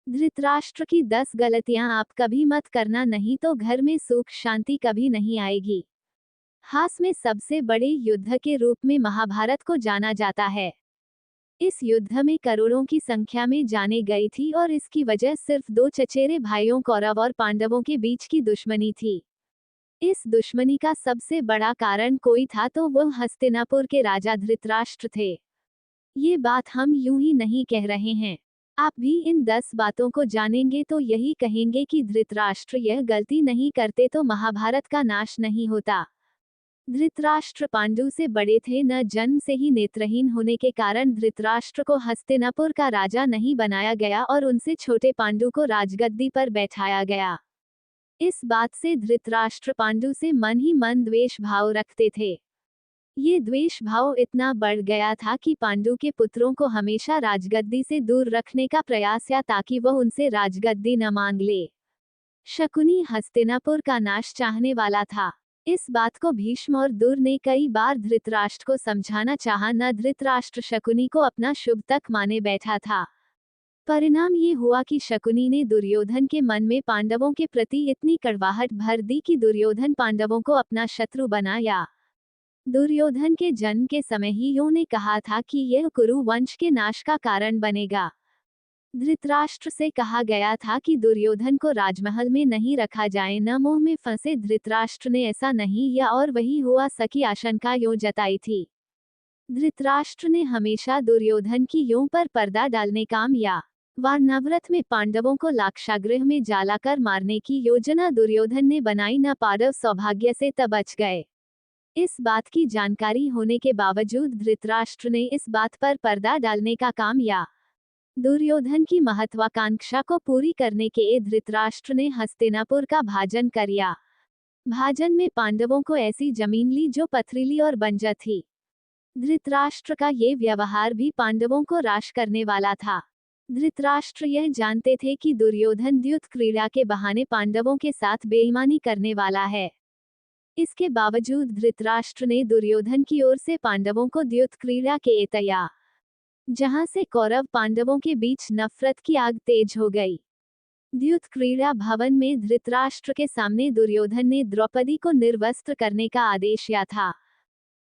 धृतराष्ट्र की 10 गलतियां आप कभी मत करना, नहीं तो घर में सुख शांति कभी नहीं आएगी। हास में सबसे बड़े युद्ध के रूप में महाभारत को जाना जाता है। इस युद्ध में करोड़ों की संख्या में जाने गई थी और इसकी वजह सिर्फ दो चचेरे भाइयों कौरव और पांडवों के बीच की दुश्मनी थी। इस दुश्मनी का सबसे बड़ा कारण कोई था तो वह हस्तिनापुर के राजा धृतराष्ट्र थे। ये बात हम यूं ही नहीं कह रहे हैं। आप भी इन 10 बातों को जानेंगे तो यही कहेंगे कि धृतराष्ट्र यह गलती नहीं करते तो महाभारत का नाश नहीं होता। धृतराष्ट्र पांडु से बड़े थे, न जन्म से ही नेत्रहीन होने के कारण धृतराष्ट्र को हस्तिनापुर का राजा नहीं बनाया गया और उनसे छोटे पांडु को राजगद्दी पर बैठाया गया। इस बात से धृतराष्ट्र पांडु से मन ही मन द्वेष भाव रखते थे। ये द्वेष भाव इतना बढ़ गया था कि पांडु के पुत्रों को हमेशा राजगद्दी से दूर रखने का प्रयास किया ताकि वह उनसे राजगद्दी न मांग ले। शकुनी हस्तिनापुर का नाश चाहने वाला था। इस बात को भीष्म और दूर ने कई बार धृतराष्ट्र को समझाना चाहा, न धृतराष्ट्र शकुनी को अपना शुभ तक माने बैठा था। परिणाम ये हुआ कि शकुनी ने दुर्योधन के मन में पांडवों के प्रति इतनी कड़वाहट भर दी कि दुर्योधन पांडवों को अपना शत्रु बनाया। दुर्योधन के जन्म के समय ही यों ने कहा था कि यह कुरु वंश के नाश का कारण बनेगा। धृतराष्ट्र से कहा गया था कि दुर्योधन को राजमहल में नहीं रखा जाए, न मोह में फंसे। धृतराष्ट्र ने ऐसा नहीं किया और वही हुआ सकी आशंका यों जताई थी। धृतराष्ट्र ने हमेशा दुर्योधन की यों पर पर्दा डालने काम या वारनवरत में पांडवों को लाक्षागृह में जलाकर मारने की योजना दुर्योधन ने बनाई, न पांडव सौभाग्य से तब बच गए। इस बात की जानकारी होने के बावजूद धृतराष्ट्र ने इस बात पर पर्दा डालने का काम या दुर्योधन की महत्वाकांक्षा को पूरी करने के धृतराष्ट्र ने हस्तिनापुर का भाजन किया। भाजन में पांडवों को ऐसी जमीन ली जो पथरीली और बंजर थी। धृतराष्ट्र का ये व्यवहार भी पांडवों को राश करने वाला था। धृतराष्ट्र यह जानते थे कि दुर्योधन द्युत क्रीड़ा के बहाने पांडवों के साथ बेईमानी करने वाला है। इसके बावजूद धृतराष्ट्र ने दुर्योधन की ओर से पांडवों को द्युत क्रीड़ा के तया, जहां से कौरव पांडवों के बीच नफरत की आग तेज हो गई। द्युत क्रीड़ा भवन में धृतराष्ट्र के सामने दुर्योधन ने द्रौपदी को निर्वस्त्र करने का आदेश दिया था।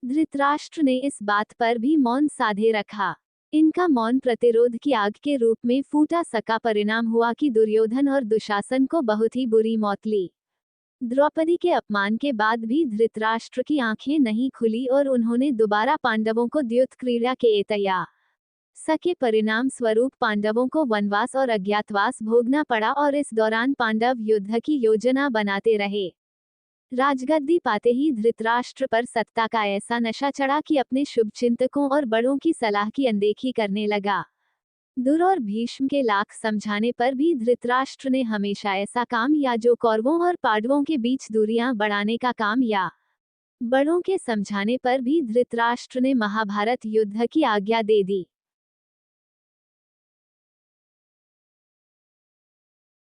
धृतराष्ट्र ने इस बात पर भी मौन साधे रखा। इनका मौन प्रतिरोध की आग के रूप में फूटा सका। परिणाम हुआ कि दुर्योधन और दुशासन को बहुत ही बुरी मौत ली। द्रौपदी के अपमान के बाद भी धृतराष्ट्र की आंखें नहीं खुली और उन्होंने दोबारा पांडवों को द्युत क्रीड़ा के तया सके। परिणाम स्वरूप पांडवों को वनवास और अज्ञातवास भोगना पड़ा और इस दौरान पांडव युद्ध की योजना बनाते रहे। राजगद्दी पाते ही धृतराष्ट्र पर सत्ता का ऐसा नशा चढ़ा कि अपने शुभचिंतकों और बड़ों की सलाह की अनदेखी करने लगा। दुर और भीष्म के लाख समझाने पर भी धृतराष्ट्र ने हमेशा ऐसा काम या जो कौरवों और पांडवों के बीच दूरियां बढ़ाने का काम या बड़ों के समझाने पर भी धृतराष्ट्र ने महाभारत युद्ध की आज्ञा दे दी।